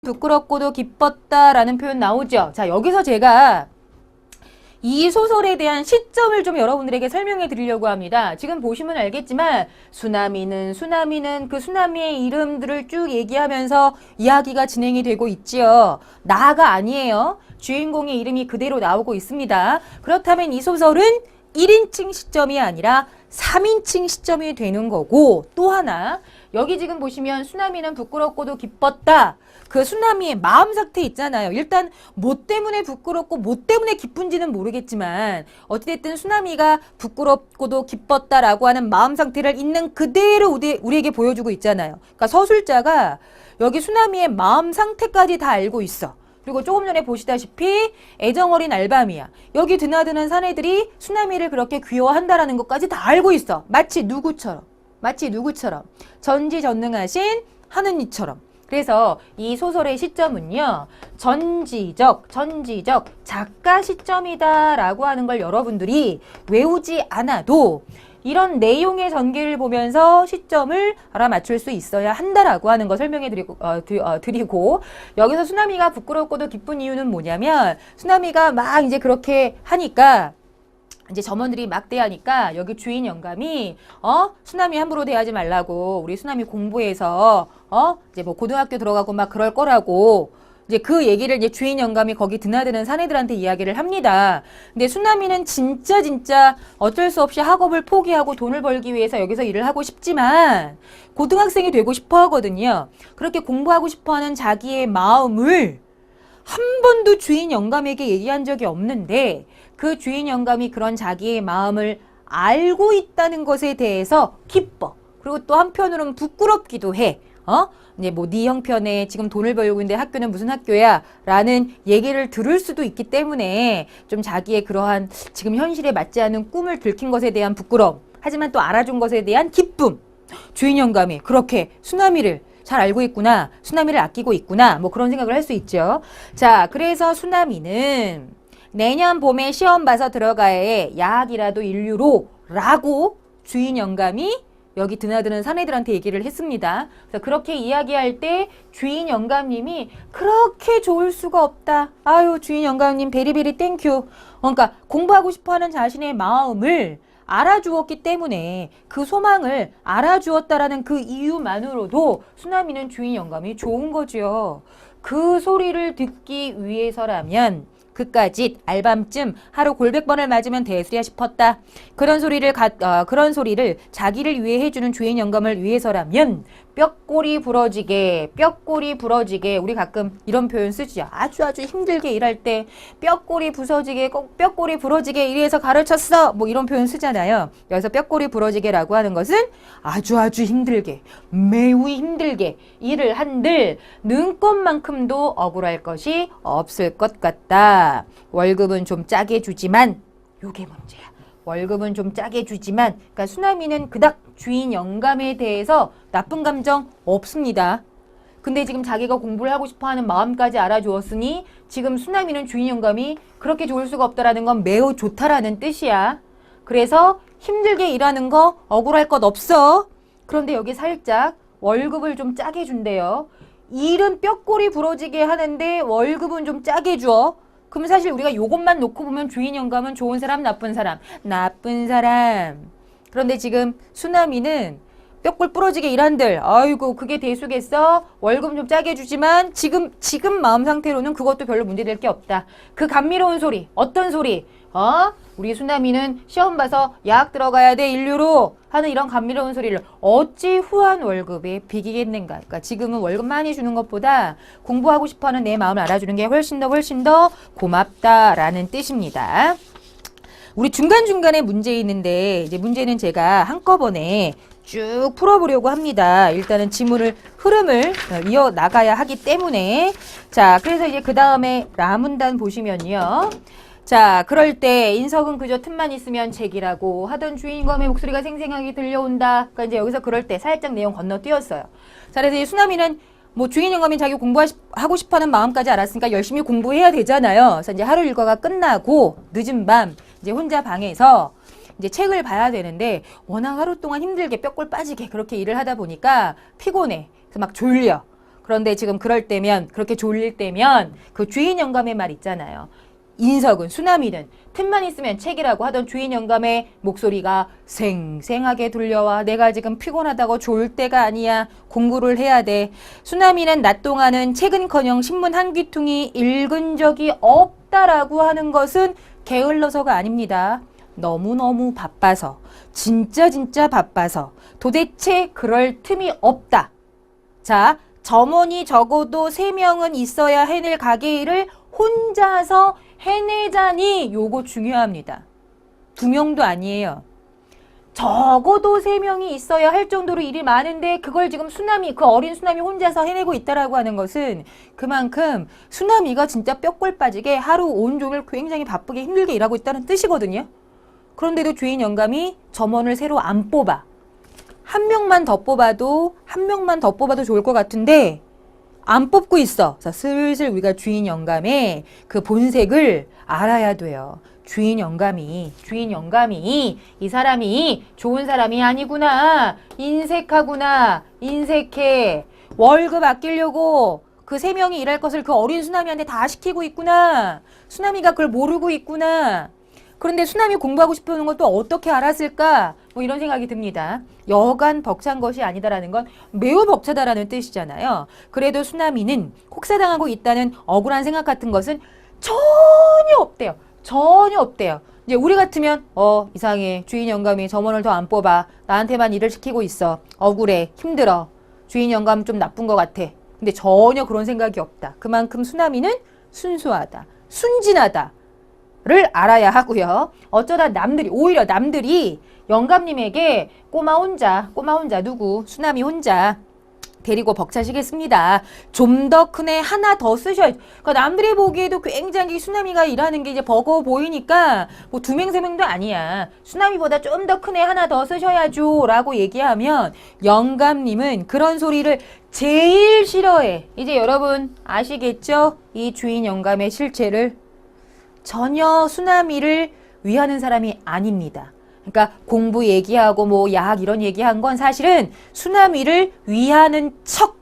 부끄럽고도 기뻤다라는 표현 나오죠. 자, 여기서 제가 이 소설에 대한 시점을 좀 여러분들에게 설명해 드리려고 합니다. 지금 보시면 알겠지만 수나미는 그 수나미의 이름들을 쭉 얘기하면서 이야기가 진행이 되고 있지요. 나가 아니에요. 주인공의 이름이 그대로 나오고 있습니다. 그렇다면 이 소설은 1인칭 시점이 아니라 3인칭 시점이 되는 거고, 또 하나 여기 지금 보시면 수나미는 부끄럽고도 기뻤다. 그 수나미의 마음 상태 있잖아요. 일단 뭐 때문에 부끄럽고 뭐 때문에 기쁜지는 모르겠지만 어찌됐든 수나미가 부끄럽고도 기뻤다라고 하는 마음 상태를 있는 그대로 우리에게 보여주고 있잖아요. 그러니까 서술자가 여기 수나미의 마음 상태까지 다 알고 있어. 그리고 조금 전에 보시다시피 애정어린 알밤이야. 여기 드나드는 사내들이 수나미를 그렇게 귀여워한다라는 것까지 다 알고 있어. 마치 누구처럼. 전지전능하신 하느님처럼. 그래서 이 소설의 시점은요, 전지적 작가 시점이다라고 하는 걸 여러분들이 외우지 않아도 이런 내용의 전개를 보면서 시점을 알아맞출 수 있어야 한다라고 하는 거 설명해 드리고, 여기서 수나미가 부끄럽고도 기쁜 이유는 뭐냐면, 수나미가 막 이제 그렇게 하니까 이제 점원들이 막 대하니까 여기 주인 영감이 수나미 함부로 대하지 말라고, 우리 수나미 공부해서 이제 뭐 고등학교 들어가고 막 그럴 거라고, 이제 그 얘기를 이제 주인 영감이 거기 드나드는 사내들한테 이야기를 합니다. 근데 수나미는 진짜 어쩔 수 없이 학업을 포기하고 돈을 벌기 위해서 여기서 일을 하고 싶지만 고등학생이 되고 싶어 하거든요. 그렇게 공부하고 싶어 하는 자기의 마음을 한 번도 주인 영감에게 얘기한 적이 없는데, 그 주인 영감이 그런 자기의 마음을 알고 있다는 것에 대해서 기뻐. 그리고 또 한편으로는 부끄럽기도 해. 이제 뭐 네 형편에 지금 돈을 벌고 있는데 학교는 무슨 학교야? 라는 얘기를 들을 수도 있기 때문에 좀 자기의 그러한 지금 현실에 맞지 않은 꿈을 들킨 것에 대한 부끄러움. 하지만 또 알아준 것에 대한 기쁨. 주인 영감이 그렇게 수나미를 잘 알고 있구나. 수나미를 아끼고 있구나. 뭐 그런 생각을 할 수 있죠. 자, 그래서 수나미는 내년 봄에 시험 봐서 들어가야 해. 야학이라도 인류로 라고 주인 영감이 여기 드나드는 사내들한테 얘기를 했습니다. 그래서 그렇게 이야기할 때 주인 영감님이 그렇게 좋을 수가 없다. 아유, 주인 영감님 베리베리 땡큐. 그러니까 공부하고 싶어하는 자신의 마음을 알아주었기 때문에, 그 소망을 알아주었다라는 그 이유만으로도 수나미는 주인 영감이 좋은 거죠. 그 소리를 듣기 위해서라면 그까짓 알밤쯤 하루 골백번을 맞으면 되으랴 싶었다. 그런 소리를 자기를 위해 해주는 주인 영감을 위해서라면 뼈꼬리 부러지게 우리 가끔 이런 표현 쓰죠. 아주 힘들게 일할 때 뼈꼬리 부러지게 이래서 가르쳤어. 뭐 이런 표현 쓰잖아요. 여기서 뼈꼬리 부러지게라고 하는 것은 아주 힘들게, 매우 힘들게 일을 한들 눈꽃만큼도 억울할 것이 없을 것 같다. 월급은 좀 짜게 주지만, 요게 문제야. 월급은 좀 짜게 주지만, 그러니까 수나미는 그닥 주인 영감에 대해서 나쁜 감정 없습니다. 근데 지금 자기가 공부를 하고 싶어하는 마음까지 알아주었으니 지금 수나미는 주인 영감이 그렇게 좋을 수가 없다라는 건 매우 좋다라는 뜻이야. 그래서 힘들게 일하는 거 억울할 것 없어. 그런데 여기 살짝 월급을 좀 짜게 준대요. 일은 뼈꼬리 부러지게 하는데 월급은 좀 짜게 줘. 그럼 사실 우리가 요것만 놓고 보면 주인 영감은 좋은 사람, 나쁜 사람. 그런데 지금 수나미는 뼈골 부러지게 일한들, 아이고 그게 대수겠어? 월급 좀 짜게 주지만 지금 마음 상태로는 그것도 별로 문제될 게 없다. 그 감미로운 소리, 어떤 소리? 우리 수나미는 시험 봐서 야학 들어가야 돼, 인류로 하는 이런 감미로운 소리를 어찌 후한 월급에 비기겠는가. 그러니까 지금은 월급 많이 주는 것보다 공부하고 싶어하는 내 마음을 알아주는 게 훨씬 더 고맙다라는 뜻입니다. 우리 중간중간에 문제 있는데, 이제 문제는 제가 한꺼번에 쭉 풀어보려고 합니다. 일단은 지문을 흐름을 이어나가야 하기 때문에. 자, 그래서 이제 그 다음에 라문단 보시면요. 자, 그럴 때 인석은 그저 틈만 있으면 책이라고 하던 주인공의 목소리가 생생하게 들려온다. 그러니까 이제 여기서 그럴 때 살짝 내용 건너뛰었어요. 자, 그래서 이 수나미는 뭐 주인 영감이 자기 공부하고 싶어하는 마음까지 알았으니까 열심히 공부해야 되잖아요. 그래서 이제 하루 일과가 끝나고 늦은 밤 이제 혼자 방에서 이제 책을 봐야 되는데, 워낙 하루 동안 힘들게 뼈골 빠지게 그렇게 일을 하다 보니까 피곤해. 그래서 막 졸려. 그런데 지금 그럴 때면, 그렇게 졸릴 때면 그 주인 영감의 말 있잖아요. 인석은, 수남이는 틈만 있으면 책이라고 하던 주인 영감의 목소리가 생생하게 들려와. 내가 지금 피곤하다고 졸 때가 아니야. 공부를 해야 돼. 수남이는 낮 동안은 책은커녕 신문 한 귀퉁이 읽은 적이 없다라고 하는 것은 게을러서가 아닙니다. 너무너무 바빠서, 진짜 바빠서 도대체 그럴 틈이 없다. 자, 점원이 적어도 3명은 있어야 해낼 가게 일을 혼자서 해내자니 요거 중요합니다. 2명도 아니에요. 적어도 3명이 있어야 할 정도로 일이 많은데 그걸 지금 수남이, 그 어린 수남이 혼자서 해내고 있다라고 하는 것은 그만큼 수남이가 진짜 뼈골 빠지게 하루 온종일 굉장히 바쁘게 힘들게 일하고 있다는 뜻이거든요. 그런데도 주인 영감이 점원을 새로 안 뽑아. 한 명만 더 뽑아도 좋을 것 같은데 안 뽑고 있어. 그래서 슬슬 우리가 주인 영감의 그 본색을 알아야 돼요. 주인 영감이 이 사람이 좋은 사람이 아니구나. 인색하구나. 인색해. 월급 아끼려고 그 3명이 일할 것을 그 어린 수남이한테 다 시키고 있구나. 수남이가 그걸 모르고 있구나. 그런데 수남이 공부하고 싶어하는 것도 어떻게 알았을까? 뭐 이런 생각이 듭니다. 여간 벅찬 것이 아니다라는 건 매우 벅차다라는 뜻이잖아요. 그래도 수남이는 혹사당하고 있다는 억울한 생각 같은 것은 전혀 없대요. 전혀 없대요. 이제 우리 같으면 이상해. 주인 영감이 점원을 더 안 뽑아. 나한테만 일을 시키고 있어. 억울해. 힘들어. 주인 영감 좀 나쁜 것 같아. 근데 전혀 그런 생각이 없다. 그만큼 수남이는 순수하다. 순진하다. 를 알아야 하고요. 어쩌다 오히려 남들이 영감님에게 꼬마 혼자 누구? 수남이 혼자 데리고 벅차시겠습니다. 좀 더 큰 애 하나 더 쓰셔야죠. 그러니까 남들이 보기에도 굉장히 수남이가 일하는 게 이제 버거워 보이니까 뭐 2명, 3명도 아니야. 수남이보다 좀 더 큰 애 하나 더 쓰셔야죠. 라고 얘기하면 영감님은 그런 소리를 제일 싫어해. 이제 여러분 아시겠죠? 이 주인 영감의 실체를. 전혀 수남이를 위하는 사람이 아닙니다. 그러니까 공부 얘기하고 뭐 야학 이런 얘기한 건 사실은 수남이를 위하는 척,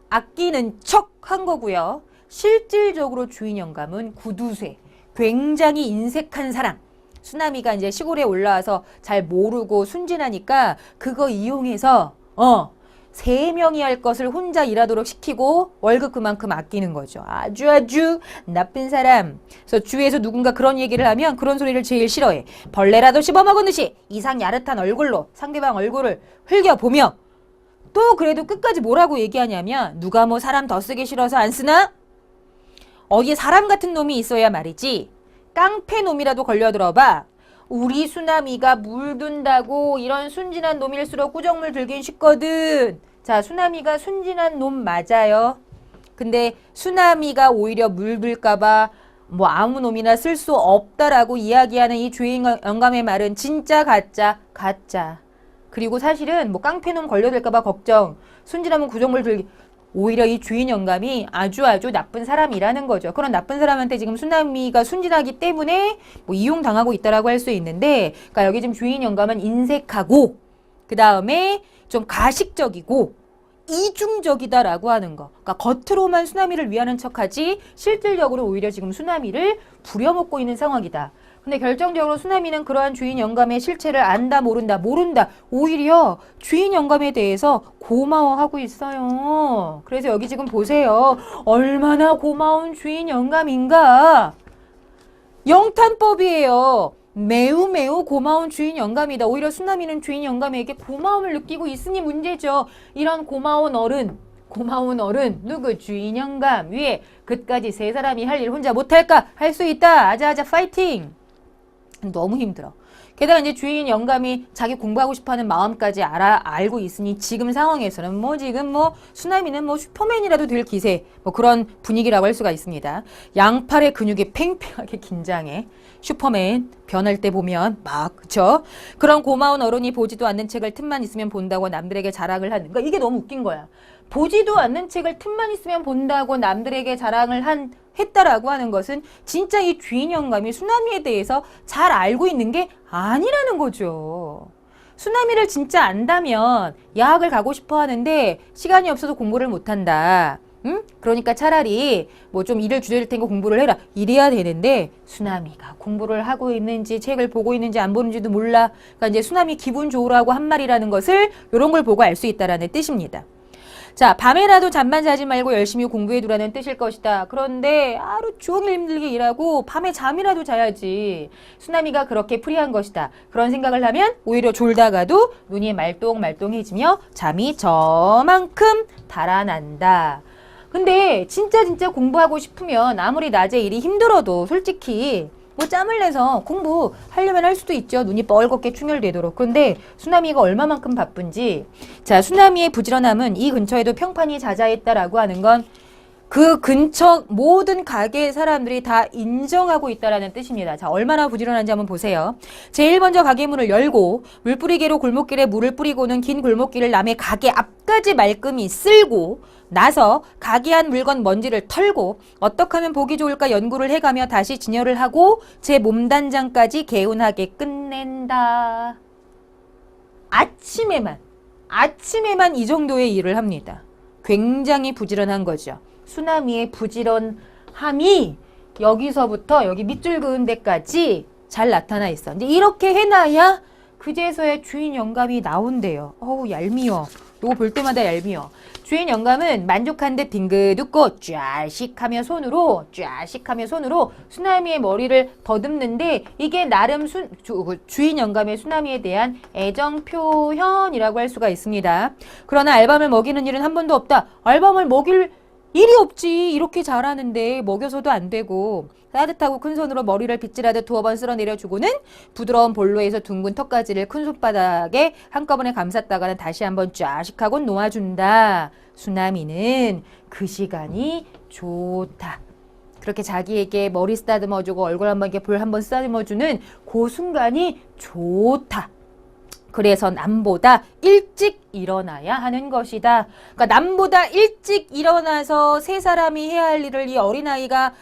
아끼는 척 한 거고요. 실질적으로 주인 영감은 구두쇠, 굉장히 인색한 사람. 수남이가 이제 시골에 올라와서 잘 모르고 순진하니까 그거 이용해서 3명이 할 것을 혼자 일하도록 시키고 월급 그만큼 아끼는 거죠. 아주 나쁜 사람. 그래서 주위에서 누군가 그런 얘기를 하면 그런 소리를 제일 싫어해. 벌레라도 씹어먹은 듯이 이상 야릇한 얼굴로 상대방 얼굴을 흘겨보며 또 그래도 끝까지 뭐라고 얘기하냐면 누가 뭐 사람 더 쓰기 싫어서 안 쓰나? 어디에 사람 같은 놈이 있어야 말이지. 깡패 놈이라도 걸려들어봐. 우리 수남이가 물든다고 이런 순진한 놈일수록 꾸정물 들긴 쉽거든. 자, 수남이가 순진한 놈 맞아요. 근데 수남이가 오히려 물들까봐 뭐 아무 놈이나 쓸 수 없다라고 이야기하는 이 주인 영감의 말은 진짜 가짜. 그리고 사실은 뭐 깡패놈 걸려들까봐 걱정. 순진하면 구정물 들기. 오히려 이 주인 영감이 아주 나쁜 사람이라는 거죠. 그런 나쁜 사람한테 지금 수남이가 순진하기 때문에 뭐 이용당하고 있다라고 할 수 있는데, 그러니까 여기 지금 주인 영감은 인색하고, 그 다음에 좀 가식적이고, 이중적이다라고 하는 거. 그러니까 겉으로만 수남이를 위하는 척하지, 실질적으로 오히려 지금 수남이를 부려먹고 있는 상황이다. 근데 결정적으로 수남이는 그러한 주인 영감의 실체를 안다, 모른다. 오히려 주인 영감에 대해서 고마워하고 있어요. 그래서 여기 지금 보세요. 얼마나 고마운 주인 영감인가. 영탄법이에요. 매우 고마운 주인 영감이다. 오히려 수남이는 주인 영감에게 고마움을 느끼고 있으니 문제죠. 이런 고마운 어른 누구? 주인 영감 위에 그까지 3사람이 할 일 혼자 못할까? 할 수 있다. 아자아자 파이팅. 너무 힘들어. 게다가 이제 주인 영감이 자기 공부하고 싶어하는 마음까지 알고 있으니 지금 상황에서는 지금 수남이는 슈퍼맨이라도 될 기세 그런 분위기라고 할 수가 있습니다. 양팔의 근육이 팽팽하게 긴장해. 슈퍼맨 변할 때 보면 그쵸? 그런 고마운 어른이 보지도 않는 책을 틈만 있으면 본다고 남들에게 자랑을 하는 거. 이게 너무 웃긴 거야. 보지도 않는 책을 틈만 있으면 본다고 남들에게 자랑을 했다라고 하는 것은 진짜 이 주인 영감이 수남이에 대해서 잘 알고 있는 게 아니라는 거죠. 수나미를 진짜 안다면 야학을 가고 싶어 하는데 시간이 없어서 공부를 못한다. 응? 그러니까 차라리 뭐 좀 일을 줄일 테니까 공부를 해라. 이래야 되는데 수나미가 공부를 하고 있는지 책을 보고 있는지 안 보는지도 몰라. 그러니까 이제 수나미 기분 좋으라고 한 말이라는 것을 이런 걸 보고 알 수 있다라는 뜻입니다. 자, 밤에라도 잠만 자지 말고 열심히 공부해 두라는 뜻일 것이다. 그런데 하루 종일 힘들게 일하고 밤에 잠이라도 자야지. 수나미가 그렇게 풀이한 것이다. 그런 생각을 하면 오히려 졸다가도 눈이 말똥말똥해지며 잠이 저만큼 달아난다. 근데 진짜 공부하고 싶으면 아무리 낮에 일이 힘들어도 솔직히 뭐 짬을 내서 공부하려면 할 수도 있죠. 눈이 뻘겋게 충혈되도록. 그런데 수나미가 얼마만큼 바쁜지. 자, 수나미의 부지런함은 이 근처에도 평판이 자자했다라고 하는 건 그 근처 모든 가게 사람들이 다 인정하고 있다라는 뜻입니다. 자, 얼마나 부지런한지 한번 보세요. 제일 먼저 가게 문을 열고 물뿌리개로 골목길에 물을 뿌리고는 긴 골목길을 남의 가게 앞까지 말끔히 쓸고 나서 가게 안 물건 먼지를 털고 어떻게 하면 보기 좋을까 연구를 해가며 다시 진열을 하고 제 몸단장까지 개운하게 끝낸다. 아침에만 이 정도의 일을 합니다. 굉장히 부지런한 거죠. 수나미의 부지런함이 여기서부터 여기 밑줄 그은 데까지 잘 나타나 있어. 근데 이렇게 해놔야 그제서야 주인 영감이 나온대요. 어우, 얄미워. 요거 볼 때마다 얄미워. 주인 영감은 만족한 듯 빙긋 웃고 쫙씩하며 손으로 수나미의 머리를 더듬는데 이게 나름 주인 영감의 수나미에 대한 애정 표현이라고 할 수가 있습니다. 그러나 알밤을 먹이는 일은 한 번도 없다. 알밤을 먹일 일이 없지. 이렇게 잘하는데 먹여서도 안 되고 따뜻하고 큰 손으로 머리를 빗질하듯 두어 번 쓸어내려주고는 부드러운 볼로에서 둥근 턱까지를 큰 손바닥에 한꺼번에 감쌌다가는 다시 한번 쫙식하고 놓아준다. 수나미는 그 시간이 좋다. 그렇게 자기에게 머리 쓰다듬어주고 얼굴 한번 이렇게 볼 한번 쓰다듬어주는 그 순간이 좋다. 그래서 남보다 일찍 일어나야 하는 것이다. 그러니까 남보다 일찍 일어나서 세 사람이 해야 할 일을 이 어린아이가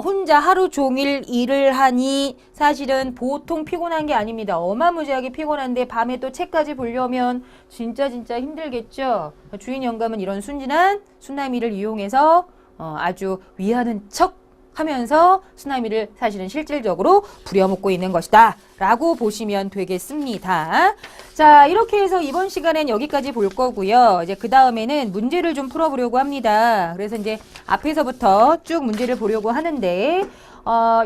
혼자 하루 종일 일을 하니 사실은 보통 피곤한 게 아닙니다. 어마무지하게 피곤한데 밤에 또 책까지 보려면 진짜 힘들겠죠. 주인 영감은 이런 순진한 수나미를 이용해서 아주 위하는 척 하면서 수나미를 사실은 실질적으로 부려먹고 있는 것이다 라고 보시면 되겠습니다. 자, 이렇게 해서 이번 시간엔 여기까지 볼 거고요. 이제 그 다음에는 문제를 좀 풀어보려고 합니다. 그래서 이제 앞에서부터 쭉 문제를 보려고 하는데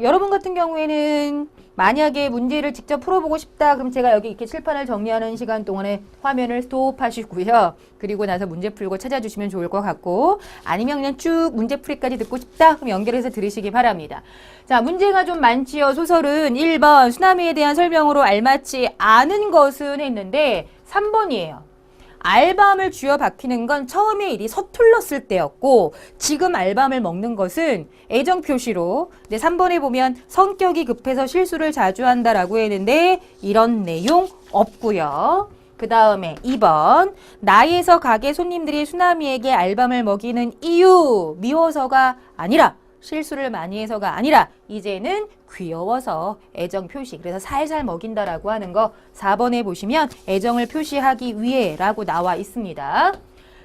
여러분 같은 경우에는 만약에 문제를 직접 풀어보고 싶다 그럼 제가 여기 이렇게 칠판을 정리하는 시간 동안에 화면을 스톱하시고요. 그리고 나서 문제 풀고 찾아주시면 좋을 것 같고 아니면 그냥 쭉 문제풀이까지 듣고 싶다 그럼 연결해서 들으시기 바랍니다. 자, 문제가 좀 많지요. 소설은 1번 수나미에 대한 설명으로 알맞지 않은 것은 했는데 3번이에요. 알밤을 쥐어 박히는 건 처음에 일이 서툴렀을 때였고 지금 알밤을 먹는 것은 애정 표시로 3번에 보면 성격이 급해서 실수를 자주 한다라고 했는데 이런 내용 없고요. 그 다음에 2번 나이에서 가게 손님들이 수나미에게 알밤을 먹이는 이유 미워서가 아니라 실수를 많이 해서가 아니라 이제는 귀여워서 애정 표시 그래서 살살 먹인다라고 하는 거 4번에 보시면 애정을 표시하기 위해 라고 나와 있습니다.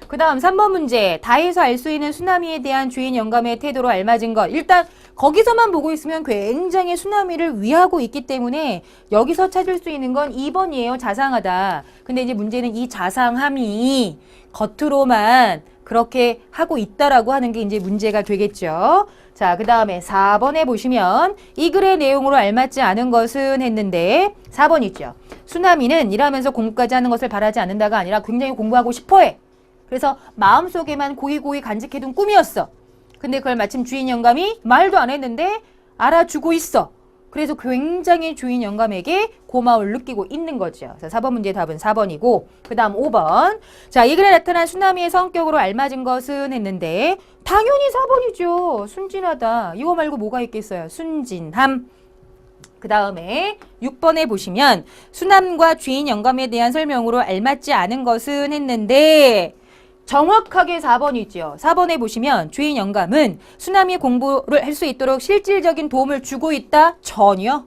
그 다음 3번 문제 다해서 알 수 있는 수나미에 대한 주인 영감의 태도로 알맞은 것 일단 거기서만 보고 있으면 굉장히 수나미를 위하고 있기 때문에 여기서 찾을 수 있는 건 2번이에요. 자상하다. 근데 이제 문제는 이 자상함이 겉으로만 그렇게 하고 있다라고 하는 게 이제 문제가 되겠죠. 자, 그 다음에 4번에 보시면 이 글의 내용으로 알맞지 않은 것은 했는데 4번 있죠. 수나미는 일하면서 공부까지 하는 것을 바라지 않는다가 아니라 굉장히 공부하고 싶어해. 그래서 마음속에만 고이고이 간직해둔 꿈이었어. 근데 그걸 마침 주인 영감이 말도 안 했는데 알아주고 있어. 그래서 굉장히 주인 영감에게 고마움을 느끼고 있는 거죠. 그래서 4번 문제의 답은 4번이고 그 다음 5번 자, 이 글에 나타난 수나미의 성격으로 알맞은 것은 했는데 당연히 4번이죠. 순진하다. 이거 말고 뭐가 있겠어요. 순진함. 그 다음에 6번에 보시면 수남과 주인 영감에 대한 설명으로 알맞지 않은 것은 했는데 정확하게 4번이죠. 4번에 보시면 주인 영감은 수나미 공부를 할 수 있도록 실질적인 도움을 주고 있다? 전혀.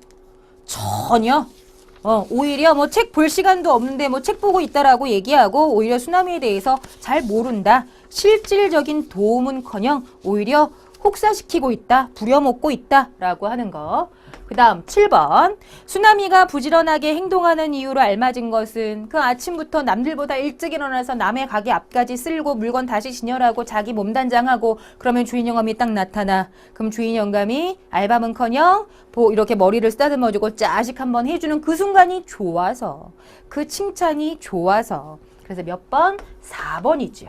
오히려 뭐 책 볼 시간도 없는데 뭐 책 보고 있다라고 얘기하고 오히려 쓰나미에 대해서 잘 모른다. 실질적인 도움은커녕 오히려 혹사시키고 있다, 부려먹고 있다라고 하는 거. 그 다음 7번. 쓰나미가 부지런하게 행동하는 이유로 알맞은 것은 그 아침부터 남들보다 일찍 일어나서 남의 가게 앞까지 쓸고 물건 다시 진열하고 자기 몸단장하고 그러면 주인 영감이 딱 나타나. 그럼 주인 영감이 알바는커녕 이렇게 머리를 쓰다듬어주고 짜식 한번 해주는 그 순간이 좋아서, 그 칭찬이 좋아서. 그래서 몇 번? 4번이지요.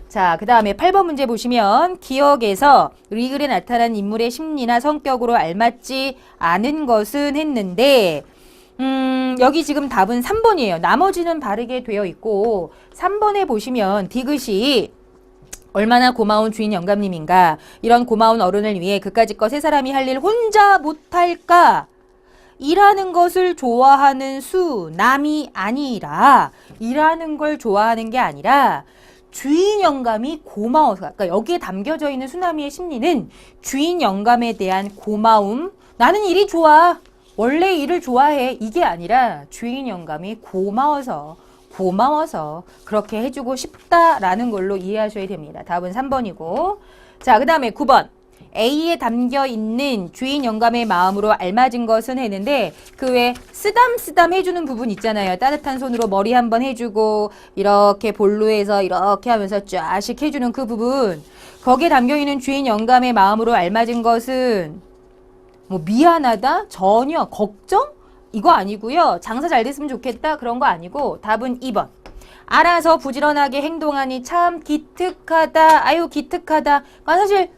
자, 그 다음에 8번 문제 보시면 기억에서 우리 글에 나타난 인물의 심리나 성격으로 알맞지 않은 것은 했는데 여기 지금 답은 3번이에요. 나머지는 바르게 되어 있고 3번에 보시면 디귿이 얼마나 고마운 주인 영감님인가, 이런 고마운 어른을 위해 그까짓 것 세 사람이 할 일 혼자 못할까? 일하는 것을 좋아하는 수남이 아니라, 일하는 걸 좋아하는 게 아니라 주인 영감이 고마워서, 그러니까 여기에 담겨져 있는 수나미의 심리는 주인 영감에 대한 고마움, 나는 일이 좋아, 원래 일을 좋아해, 이게 아니라 주인 영감이 고마워서 그렇게 해주고 싶다라는 걸로 이해하셔야 됩니다. 답은 3번이고. 자, 그 다음에 9번. A에 담겨 있는 주인 영감의 마음으로 알맞은 것은 했는데 그 외에 쓰담쓰담 해주는 부분 있잖아요. 따뜻한 손으로 머리 한번 해주고 이렇게 볼로해서 이렇게 하면서 쫙씩 해주는 그 부분, 거기에 담겨 있는 주인 영감의 마음으로 알맞은 것은 뭐 미안하다, 전혀, 걱정? 이거 아니고요. 장사 잘 됐으면 좋겠다, 그런 거 아니고 답은 2번. 알아서 부지런하게 행동하니 참 기특하다. 아유 기특하다. 사실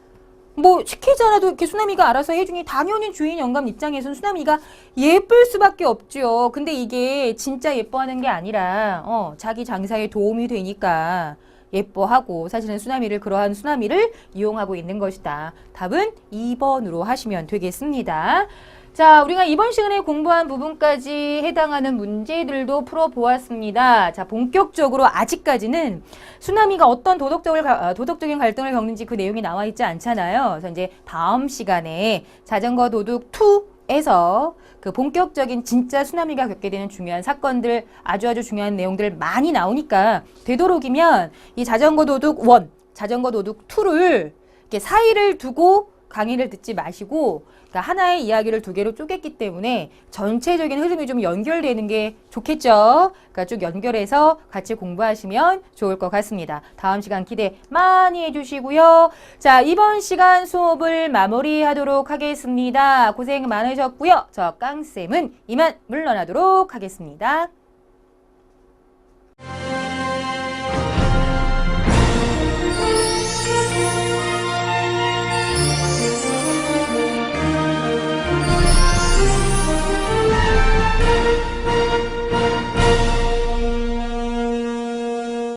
뭐 시키지 않아도 이렇게 수나미가 알아서 해주니 당연히 주인 영감 입장에서는 수나미가 예쁠 수밖에 없죠. 근데 이게 진짜 예뻐하는 게 아니라 자기 장사에 도움이 되니까 예뻐하고, 사실은 수나미를, 그러한 수나미를 이용하고 있는 것이다. 답은 2번으로 하시면 되겠습니다. 자, 우리가 이번 시간에 공부한 부분까지 해당하는 문제들도 풀어보았습니다. 자, 본격적으로 아직까지는 수나미가 어떤 도덕적인 갈등을 겪는지 그 내용이 나와 있지 않잖아요. 그래서 이제 다음 시간에 자전거 도둑 2에서 그 본격적인 진짜 수나미가 겪게 되는 중요한 사건들, 아주 중요한 내용들 많이 나오니까 되도록이면 이 자전거 도둑 1, 자전거 도둑 2를 이렇게 사이를 두고 강의를 듣지 마시고, 그러니까 하나의 이야기를 두 개로 쪼갰기 때문에 전체적인 흐름이 좀 연결되는 게 좋겠죠. 그러니까 쭉 연결해서 같이 공부하시면 좋을 것 같습니다. 다음 시간 기대 많이 해주시고요. 자, 이번 시간 수업을 마무리하도록 하겠습니다. 고생 많으셨고요. 저 깡쌤은 이만 물러나도록 하겠습니다.